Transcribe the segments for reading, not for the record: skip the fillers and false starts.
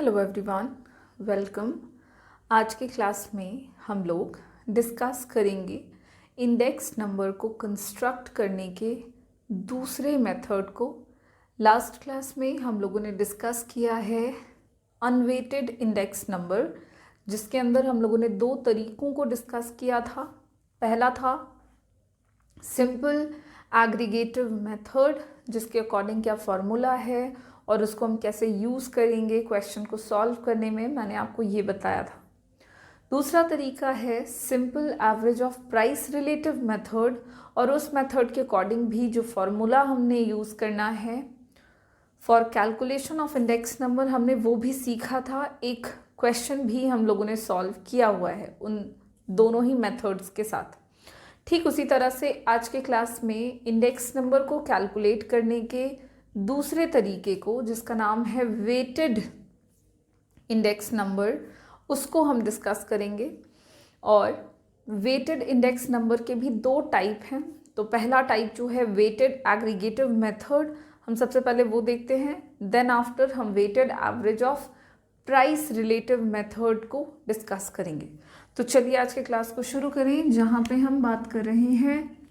Hello everyone, welcome. आज के class में हम लोग डिस्कस करेंगे इंडेक्स नंबर को कंस्ट्रक्ट करने के दूसरे मेथड को। लास्ट क्लास में हम लोगों ने डिस्कस किया है अनवेटेड इंडेक्स नंबर, जिसके अंदर हम लोगों ने दो तरीकों को डिस्कस किया था। पहला था सिंपल एग्रीगेटिव मेथड, जिसके अकॉर्डिंग क्या फॉर्मूला है और उसको हम कैसे यूज़ करेंगे क्वेश्चन को सॉल्व करने में, मैंने आपको ये बताया था। दूसरा तरीका है simple average of price relative method, और उस मेथड के अकॉर्डिंग भी जो फॉर्मूला हमने यूज़ करना है for calculation of index number, हमने वो भी सीखा था। एक क्वेश्चन भी हम लोगों ने सॉल्व किया हुआ है उन दोनों ही मेथड्स के साथ। ठीक उसी तरह से आज के क्लास में इंडेक्स नंबर को कैलकुलेट करने के दूसरे तरीके को, जिसका नाम है वेटेड इंडेक्स नंबर, उसको हम डिस्कस करेंगे। और वेटेड इंडेक्स नंबर के भी दो टाइप हैं। तो पहला टाइप जो है वेटेड एग्रीगेटिव मेथड, हम सबसे पहले वो देखते हैं। देन आफ्टर हम weighted average of price relative method को डिस्कस करेंगे। तो चलिए आज के क्लास को शुरू करें, जहाँ पे हम बात कर रहे हैं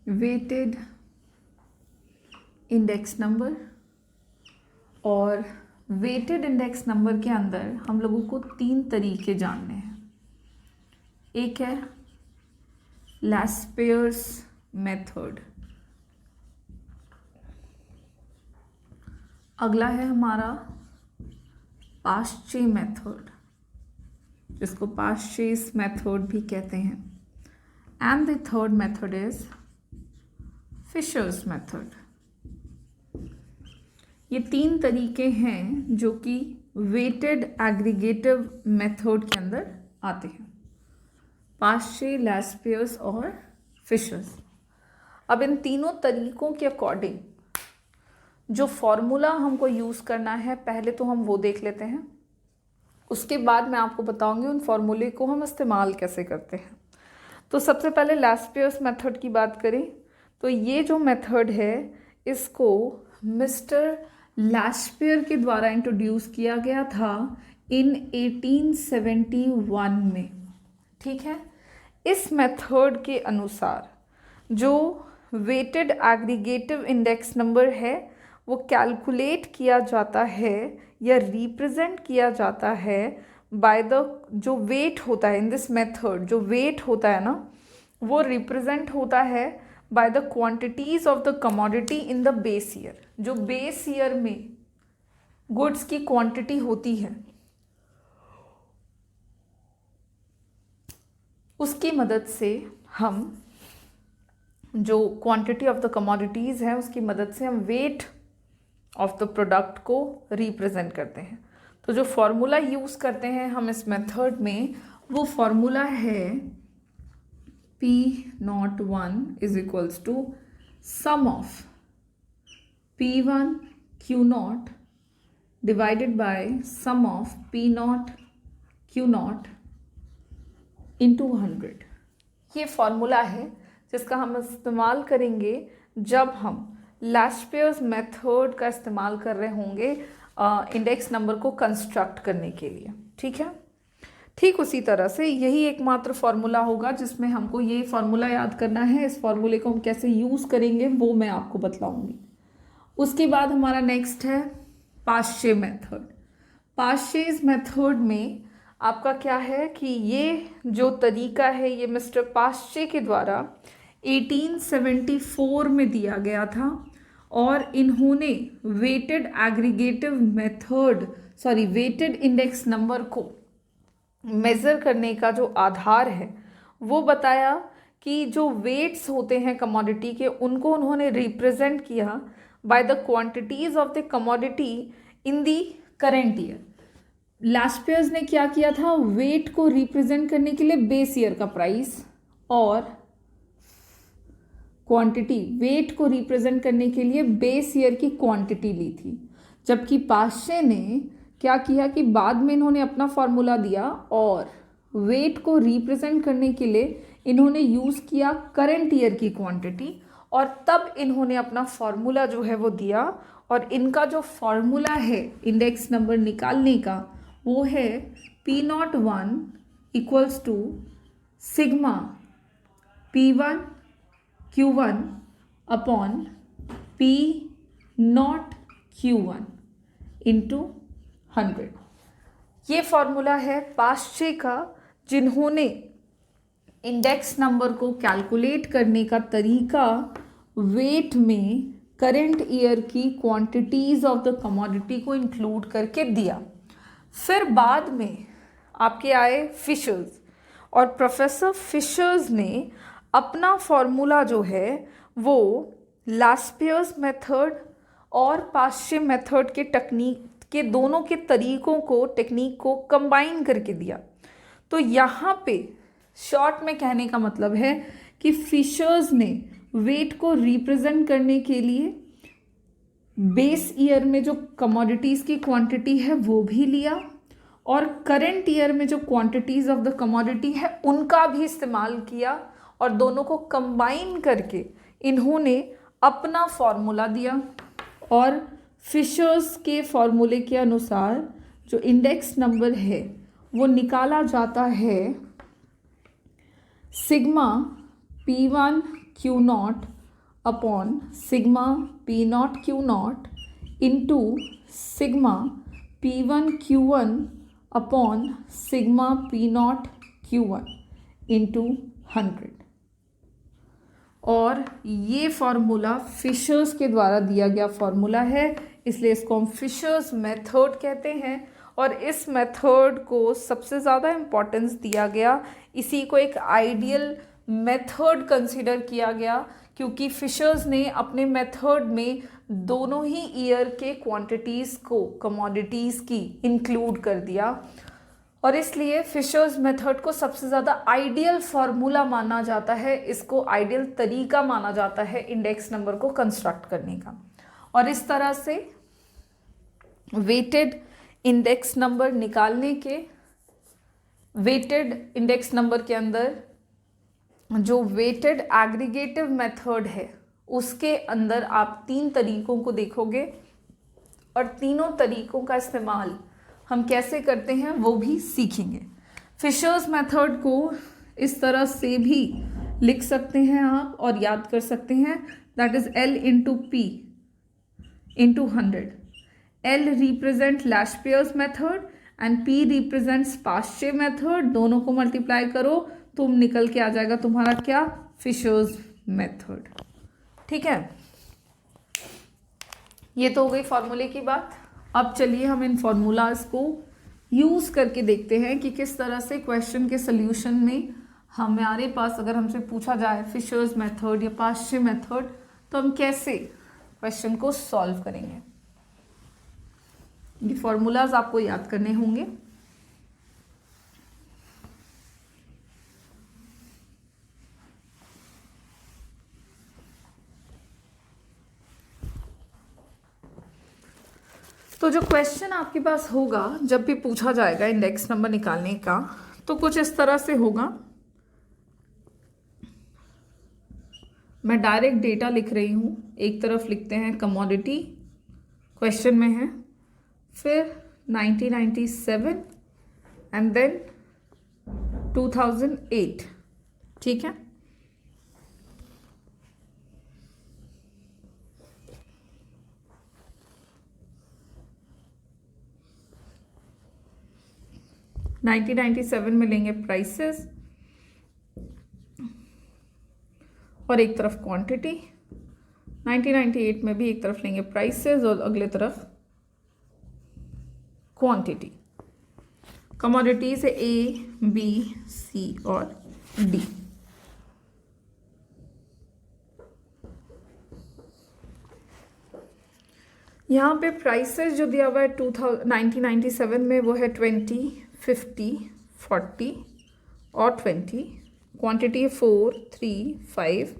वेटेड इंडेक्स नंबर। और वेटेड इंडेक्स नंबर के अंदर हम लोगों को तीन तरीके जानने हैं। एक है लैस्पेयर्स मेथड, अगला है हमारा पाश्चे मेथड, जिसको पाश्चेस मेथड भी कहते हैं, and the third method is Fisher's method. ये तीन तरीके हैं जो कि वेटेड एग्रीगेटिव मेथड के अंदर आते हैं, पाश्चे, लैस्पेयर्स और फिशर्स। अब इन तीनों तरीकों के अकॉर्डिंग जो फॉर्मूला हमको यूज़ करना है, पहले तो हम वो देख लेते हैं। उसके बाद मैं आपको बताऊंगी उन फॉर्मूले को हम इस्तेमाल कैसे करते हैं। तो सबसे पहले लैस्पेयर्स मेथड की बात करें तो ये जो मेथड है इसको मिस्टर लैस्पेयर के द्वारा इंट्रोड्यूस किया गया था इन 1871 में। ठीक है, इस मेथड के अनुसार जो वेटेड एग्रीगेटिव इंडेक्स नंबर है वो कैलकुलेट किया जाता है या रिप्रेजेंट किया जाता है बाय द, जो वेट होता है इन दिस मेथड, जो वेट होता है ना, वो रिप्रेजेंट होता है bye the quantities of the commodity in the base year. जो बेस ईयर में गुड्स की क्वांटिटी होती है उसकी मदद से हम, जो क्वांटिटी ऑफ द कमोडिटीज है उसकी मदद से हम वेट ऑफ द प्रोडक्ट को रिप्रेजेंट करते हैं। तो जो फॉर्मूला यूज करते हैं हम इस मेथड में, वो फॉर्मूला है P01 is equals to sum of P1 Q0 divided by sum of P0 Q0 into 100। ये फॉर्मूला है जिसका हम इस्तेमाल करेंगे जब हम लैस्पेयर्स मेथड का इस्तेमाल कर रहे होंगे इंडेक्स नंबर को कंस्ट्रक्ट करने के लिए। ठीक है, ठीक उसी तरह से यही एकमात्र फॉर्मूला होगा जिसमें हमको ये फॉर्मूला याद करना है। इस फॉर्मूले को हम कैसे यूज़ करेंगे वो मैं आपको बतलाऊंगी। उसके बाद हमारा नेक्स्ट है पाश्चे मेथड। पाश्चेस मेथड में आपका क्या है कि ये जो तरीका है ये मिस्टर पाश्चे के द्वारा 1874 में दिया गया था, और इन्होंने weighted aggregative method, weighted index number को मेज़र करने का जो आधार है वो बताया कि जो वेट्स होते हैं कमोडिटी के, उनको उन्होंने रिप्रेजेंट किया by the quantities of the commodity in the current year. Laspeyres ने क्या किया था, वेट को रिप्रेजेंट करने के लिए बेस ईयर का प्राइस, और क्वांटिटी, वेट को रिप्रेजेंट करने के लिए बेस ईयर की क्वांटिटी ली थी। जबकि पाश्चे ने क्या किया कि बाद में इन्होंने अपना फॉर्मूला दिया और वेट को रिप्रेजेंट करने के लिए इन्होंने यूज़ किया करंट ईयर की क्वांटिटी, और तब इन्होंने अपना फॉर्मूला जो है वो दिया। और इनका जो फॉर्मूला है इंडेक्स नंबर निकालने का वो है P01 equals to sigma P1 Q1 upon P0 Q1 into 100। ये फॉर्मूला है पाश्चे का, जिन्होंने इंडेक्स नंबर को कैलकुलेट करने का तरीका वेट में करंट ईयर की क्वांटिटीज ऑफ द कमोडिटी को इंक्लूड करके दिया। फिर बाद में आपके आए फिशर्स, और प्रोफेसर फिशर्स ने अपना फॉर्मूला जो है वो लास्पियर्स मेथड और पाश्चे मेथड के टेक्निक के दोनों के टेक्निक को कंबाइन करके दिया। तो यहाँ पे शॉर्ट में कहने का मतलब है कि फिशर्स ने वेट को रिप्रेजेंट करने के लिए बेस ईयर में जो कमोडिटीज़ की क्वांटिटी है वो भी लिया, और करंट ईयर में जो क्वांटिटीज़ ऑफ द कमोडिटी है उनका भी इस्तेमाल किया, और दोनों को कंबाइन करके इन्होंने अपना फॉर्मूला दिया। और फिशर्स के फॉर्मूले के अनुसार जो इंडेक्स नंबर है वो निकाला जाता है sigma P1 Q0 upon sigma P0 Q0 into sigma P1 Q1 upon sigma P0 Q1 into 100। और ये फॉर्मूला फिशर्स के द्वारा दिया गया फॉर्मूला है, इसलिए इसको हम फिशर्स मेथड कहते हैं। और इस मेथड को सबसे ज़्यादा इम्पोर्टेंस दिया गया, इसी को एक आइडियल मेथड कंसिडर किया गया, क्योंकि फिशर्स ने अपने मेथड में दोनों ही ईयर के क्वांटिटीज़ को कमोडिटीज़ की इंक्लूड कर दिया, और इसलिए फिशर्स मेथड को सबसे ज़्यादा आइडियल फार्मूला माना जाता है, इसको आइडियल तरीका माना जाता है इंडेक्स नंबर को कंस्ट्रक्ट करने का। और इस तरह से वेटेड इंडेक्स नंबर निकालने के, वेटेड इंडेक्स नंबर के अंदर जो वेटेड एग्रीगेटिव मेथड है उसके अंदर आप 3 तरीकों को देखोगे, और तीनों तरीकों का इस्तेमाल हम कैसे करते हैं वो भी सीखेंगे। फिशर्स मेथड को इस तरह से भी लिख सकते हैं आप और याद कर सकते हैं, that is L into P into 100। L represent Laspeyres method and P represents Paasche method, दोनों को मल्टीप्लाई करो तो निकल के आ जाएगा तुम्हारा क्या, फिशर्स मेथड। ठीक है, ये तो हो गई फॉर्मूले की बात। अब चलिए हम इन फॉर्मूलाज को यूज़ करके देखते हैं कि किस तरह से क्वेश्चन के सोल्यूशन में हमारे पास अगर हमसे पूछा जाए फिशर्स मेथड या पाश्चे मेथड तो हम कैसे क्वेश्चन को सॉल्व करेंगे। ये फॉर्मूलाज आपको याद करने होंगे। तो जो क्वेश्चन आपके पास होगा जब भी पूछा जाएगा इंडेक्स नंबर निकालने का, तो कुछ इस तरह से होगा। मैं डायरेक्ट डेटा लिख रही हूँ, एक तरफ लिखते हैं कमोडिटी, क्वेश्चन में है, फिर 1997 एंड देन 2008। ठीक है, नाइनटीन 97 में लेंगे प्राइसेस और एक तरफ क्वांटिटी, 1998 में भी एक तरफ लेंगे प्राइसेस और अगले तरफ क्वांटिटी। कमोडिटीज है A, B, C और D। यहाँ पे प्राइसेस जो दिया हुआ है 1997 में वो है 20, 50, 40 और 20। क्वांटिटी है 4, 3, 5,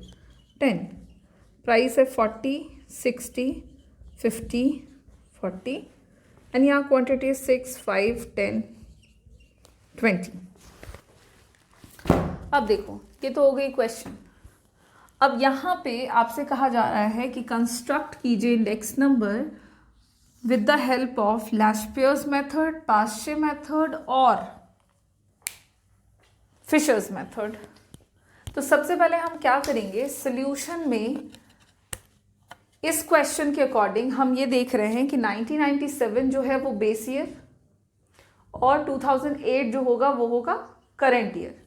10। प्राइस है 40, 60, 50, 40 एंड यहाँ क्वांटिटी है 6, 5, 10, 20। अब देखो, ये तो हो गई क्वेश्चन। अब यहाँ पे आपसे कहा जा रहा है कि कंस्ट्रक्ट कीजिए index number with the help of Laspeyres method, Paasche method और फिशर्स मेथड। तो सबसे पहले हम क्या करेंगे, सॉल्यूशन में इस क्वेश्चन के अकॉर्डिंग हम ये देख रहे हैं कि 1997 जो है वो बेस ईयर और 2008 जो होगा वो होगा करंट ईयर।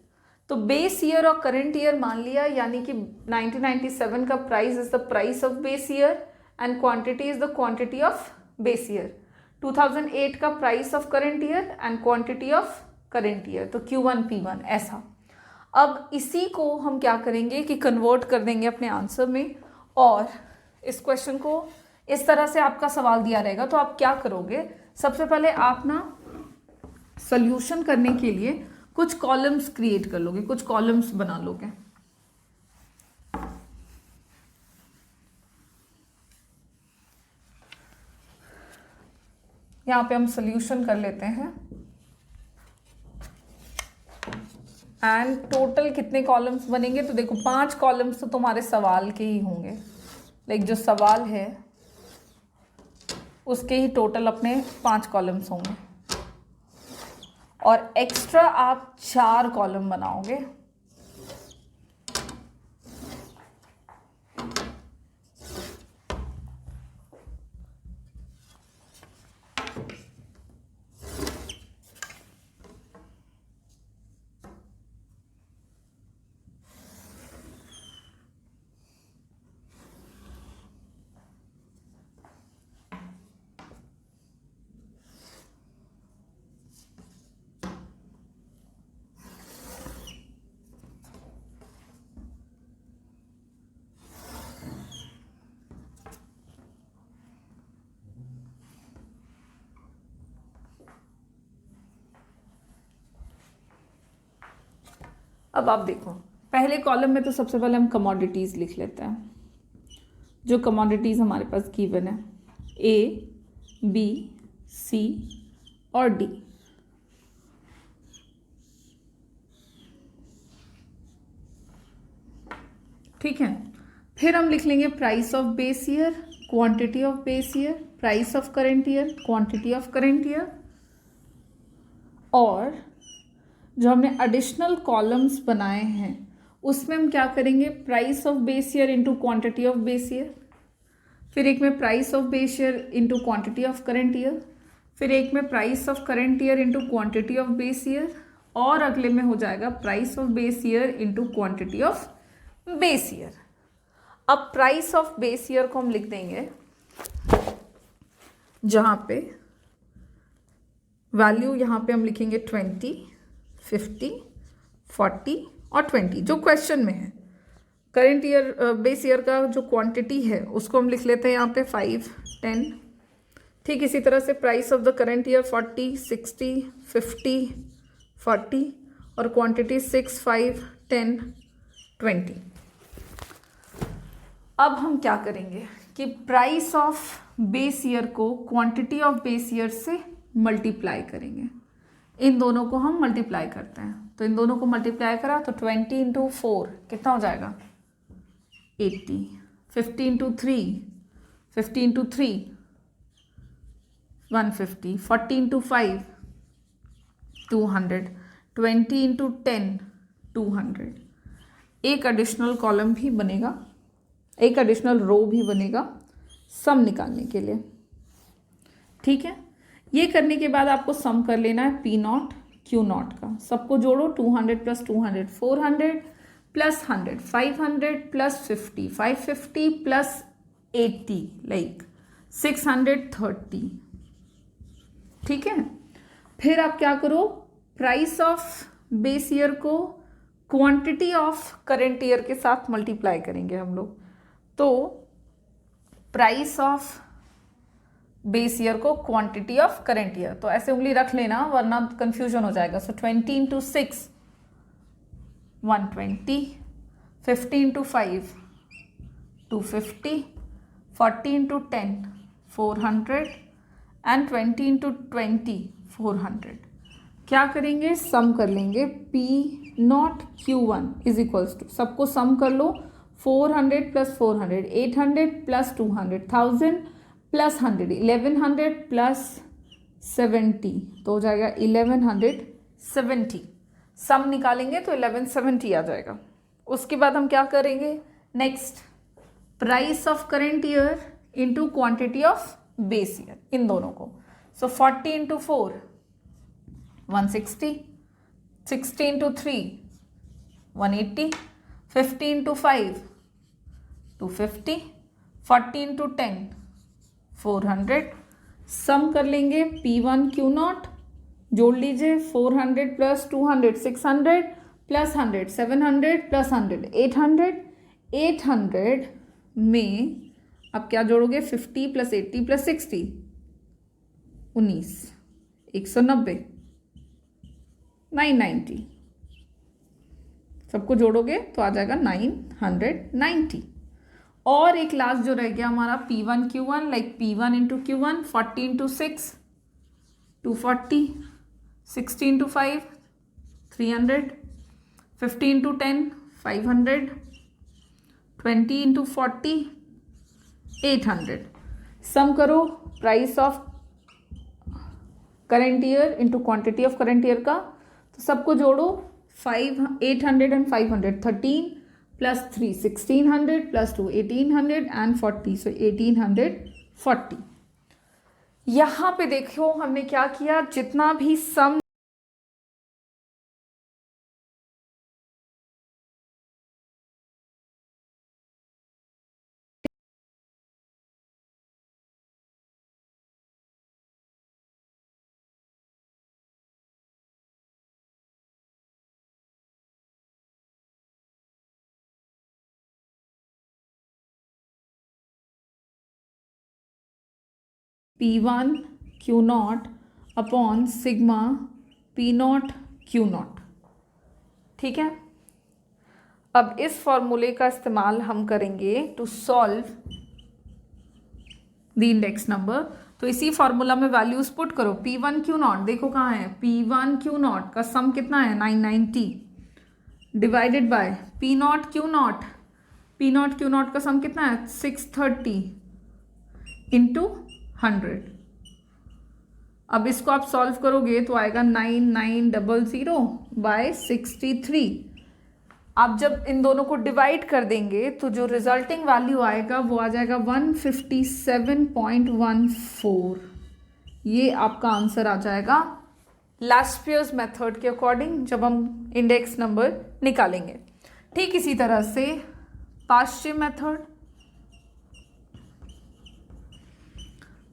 तो बेस ईयर और करंट ईयर मान लिया, यानी कि 1997 का price is the price of base year and quantity is the quantity of base year. 2008 का price of current year and quantity of current year, तो Q1 P1 ऐसा। अब इसी को हम क्या करेंगे कि कन्वर्ट कर देंगे अपने आंसर में, और इस क्वेश्चन को इस तरह से आपका सवाल दिया रहेगा। तो आप क्या करोगे, सबसे पहले आप ना सॉल्यूशन करने के लिए कुछ कॉलम्स क्रिएट कर लोगे, कुछ कॉलम्स बना लोगे। यहाँ पे हम सॉल्यूशन कर लेते हैं एंड टोटल कितने कॉलम्स बनेंगे, तो देखो 5 कॉलम्स तो तुम्हारे सवाल के ही होंगे, लाइक जो सवाल है उसके ही टोटल अपने 5 कॉलम्स होंगे, और एक्स्ट्रा आप 4 कॉलम बनाओगे। अब आप देखो, पहले कॉलम में तो सबसे पहले हम कमोडिटीज़ लिख लेते हैं। जो कमोडिटीज़ हमारे पास गिवन है A, B, C और D। ठीक है, फिर हम लिख लेंगे price of base year, quantity of base year, price of current year, quantity of current year, और जो हमने एडिशनल कॉलम्स बनाए हैं उसमें हम क्या करेंगे, price of base year into quantity of base year, फिर एक में price of base year into quantity of current year, फिर एक में price of current year into quantity of base year, और अगले में हो जाएगा price of base year into quantity of base year. अब प्राइस ऑफ बेस ईयर को हम लिख देंगे जहाँ पे वैल्यू, यहाँ पे हम लिखेंगे 20, 50, 40 और 20 जो क्वेश्चन में है। करेंट ईयर बेस ईयर का जो क्वांटिटी है उसको हम लिख लेते हैं यहाँ पे 5, 10। ठीक इसी तरह से price of the current year 40, 60, 50, 40 और क्वांटिटी 6, 5, 10, 20। अब हम क्या करेंगे कि प्राइस ऑफ बेस ईयर को क्वांटिटी ऑफ बेस ईयर से मल्टीप्लाई करेंगे। इन दोनों को हम मल्टीप्लाई करते हैं, तो इन दोनों को मल्टीप्लाई करा तो 20 इंटू 4 कितना हो जाएगा 80, 50 इंटू 3 50 इंटू 3 150, 40 इंटू 5 200, 20 इंटू 10 200। एक एडिशनल कॉलम भी बनेगा, एक एडिशनल रो भी बनेगा सम निकालने के लिए। ठीक है, ये करने के बाद आपको सम कर लेना है P0 Q0 का। सबको जोड़ो, 200 plus 200 400 plus 100 500 plus 50 550 plus 80 like 630। ठीक है, फिर आप क्या करो, प्राइस ऑफ बेस ईयर को क्वांटिटी ऑफ करेंट ईयर के साथ मल्टीप्लाई करेंगे हम लोग। तो प्राइस ऑफ बेस ईयर को क्वांटिटी ऑफ करेंट ईयर, तो ऐसे उंगली रख लेना वरना कंफ्यूजन हो जाएगा। सो 20 into 6 120, 50 into 5 250, 40 into 10 400 and 20 into 20 400। क्या करेंगे, सम कर लेंगे। P not Q one is equals to, सबको सम कर लो, 400 प्लस 400 800 प्लस 200 1000 प्लस 100 1100 प्लस 70, तो हो जाएगा 1170। सम निकालेंगे तो 1170 आ जाएगा। उसके बाद हम क्या करेंगे, next price of current year into quantity of base year, इन दोनों को। So 40 into 4 160, 60 into 3 180, 50 into 5 250, 40 into 10 400। Sum कर लेंगे, P1 Q नॉट जोड़ लीजिए, 400 प्लस 200 600 प्लस 100 700 प्लस 100 800। 800 में अब क्या जोड़ोगे, 50 प्लस 80 प्लस 60 19, 190 990, सबको जोड़ोगे तो आ जाएगा 990। और एक लास्ट जो रह गया हमारा P1 Q1, like P1 into Q1 40 into 6 240, 60 into 5 300, 50 into 10 500, 20 into 40 800। सम करो price of current year into quantity of current year का, तो सबको जोड़ो, 800 एंड 500 13 प्लस 3 1600 प्लस 2 1800 एंड 40, सो 1840। यहाँ पे देखो हमने क्या किया, जितना भी सम P1 Q not upon sigma P not Q not. ठीक है, अब इस फॉर्मूले का इस्तेमाल हम करेंगे to solve the index number. तो इसी फॉर्मूला में वैल्यूज पुट करो। P1 Q नॉट देखो कहाँ है, P1 Q नॉट का सम कितना है 990 divided by P not Q not, P not Q not का सम कितना है 630 इंटू 100। अब इसको आप सॉल्व करोगे तो आएगा 9900 बाय 63। आप जब इन दोनों को डिवाइड कर देंगे तो जो रिजल्टिंग वैल्यू आएगा वो आ जाएगा 157.14। ये आपका आंसर आ जाएगा लास्पियर्स मेथड के अकॉर्डिंग जब हम इंडेक्स नंबर निकालेंगे। ठीक इसी तरह से पाश्चे मेथड,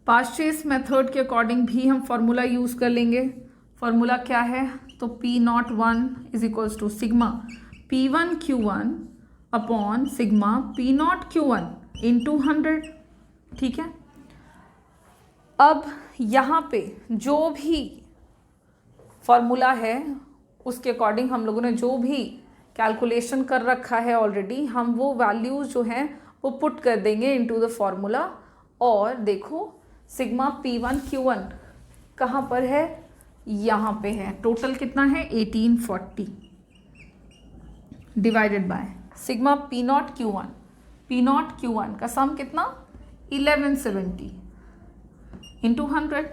पाश्चेस मेथड के अकॉर्डिंग भी हम फॉर्मूला यूज कर लेंगे। फॉर्मूला क्या है, तो P not 1 is equals to sigma P1 Q1 upon sigma P not Q1 into 100। ठीक है, अब यहाँ पे जो भी फॉर्मूला है उसके अकॉर्डिंग हम लोगों ने जो भी कैलकुलेशन कर रखा है ऑलरेडी, हम वो वैल्यूज जो हैं वो पुट कर देंगे इनटू द फॉर्मूला। और देखो सिग्मा P1 Q1 कहाँ पर है, यहाँ पे है। टोटल कितना है 1840 divided by sigma P not Q1, P not Q1 का सम कितना 1170 इंटू 100।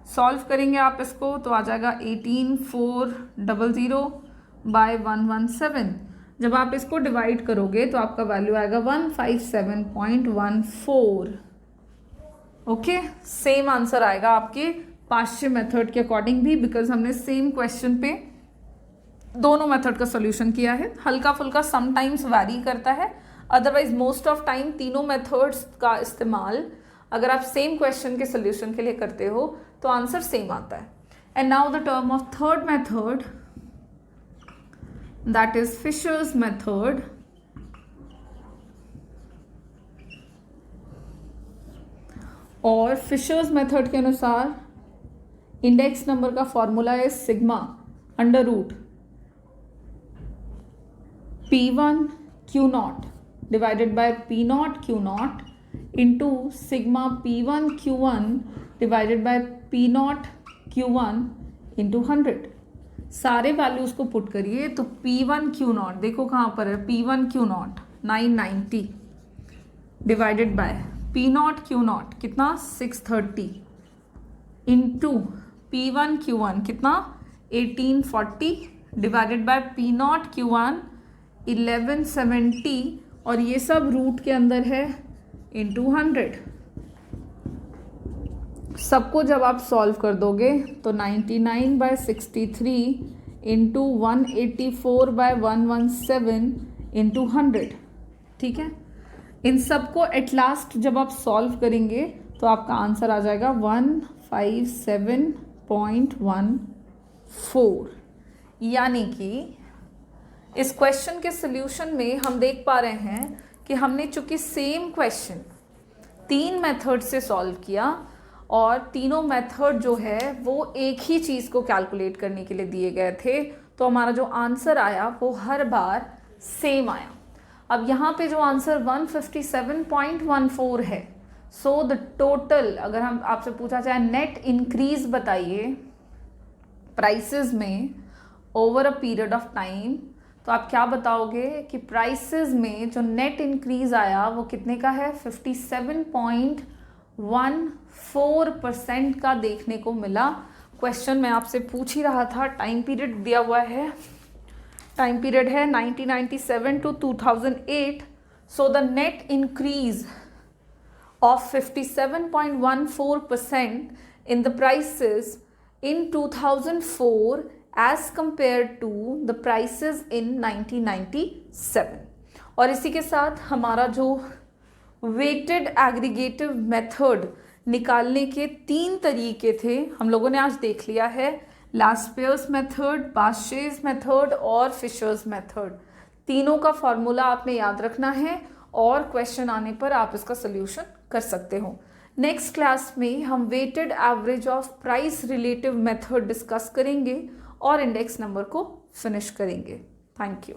सॉल्व करेंगे आप इसको तो आ जाएगा 18400 बाय 117। जब आप इसको डिवाइड करोगे तो आपका वैल्यू आएगा 157.14। ओके, सेम आंसर आएगा आपके पाश्चे मेथड के अकॉर्डिंग भी, बिकॉज हमने सेम क्वेश्चन पे दोनों मेथड का सोल्यूशन किया है। हल्का फुल्का समटाइम्स वैरी करता है, अदरवाइज मोस्ट ऑफ टाइम तीनों मेथड्स का इस्तेमाल अगर आप सेम क्वेश्चन के सोल्यूशन के लिए करते हो तो आंसर सेम आता है। And now the term of third method, that is Fisher's method. और फिशर्स मेथड के अनुसार इंडेक्स नंबर का फॉर्मूला है sigma under root P1 Q not divided by P not Q not into sigma P1 Q1 divided by P not Q1 into 100। सारे values को put करिए तो P1 Q0 देखो कहाँ पर है, P1 Q0 990 divided by P0 Q0 कितना 630 into P1 Q1 कितना 1840 डिवाइडेड बाय P0 Q1 1170 और ये सब रूट के अंदर है इंटू 100। सबको जब आप सॉल्व कर दोगे तो 99/63 इंटू 184/117 इंटू 100, ठीक है। इन सबको एट लास्ट जब आप सॉल्व करेंगे तो आपका आंसर आ जाएगा 157.14। यानी कि इस क्वेश्चन के सॉल्यूशन में हम देख पा रहे हैं कि हमने चूंकि सेम क्वेश्चन 3 मेथड से सॉल्व किया और तीनों मेथड जो है वो एक ही चीज़ को कैलकुलेट करने के लिए दिए गए थे, तो हमारा जो आंसर आया वो हर बार सेम आया। अब यहाँ पे जो आंसर 157.14 है, सो द टोटल, अगर हम आपसे पूछा जाए नेट इंक्रीज बताइए प्राइसेस में over a period of time, तो आप क्या बताओगे कि प्राइसेस में जो नेट इंक्रीज आया वो कितने का है, 57.14% का देखने को मिला। क्वेश्चन मैं आपसे पूछ ही रहा था, टाइम पीरियड दिया हुआ है, टाइम पीरियड है 1997 to 2008, so the net increase of 57.14% in the prices in 2004 as compared to the prices in 1997। और इसी के साथ हमारा जो वेटेड एग्रीगेटिव मेथड निकालने के 3 तरीके थे हम लोगों ने आज देख लिया है, लास्पेयर्स मेथड, बाशेस मेथड और फिशर्स मेथड। तीनों का फॉर्मूला आपने याद रखना है और क्वेश्चन आने पर आप इसका सोल्यूशन कर सकते हो। नेक्स्ट क्लास में हम weighted average of price relative method discuss करेंगे और इंडेक्स नंबर को फिनिश करेंगे। Thank you.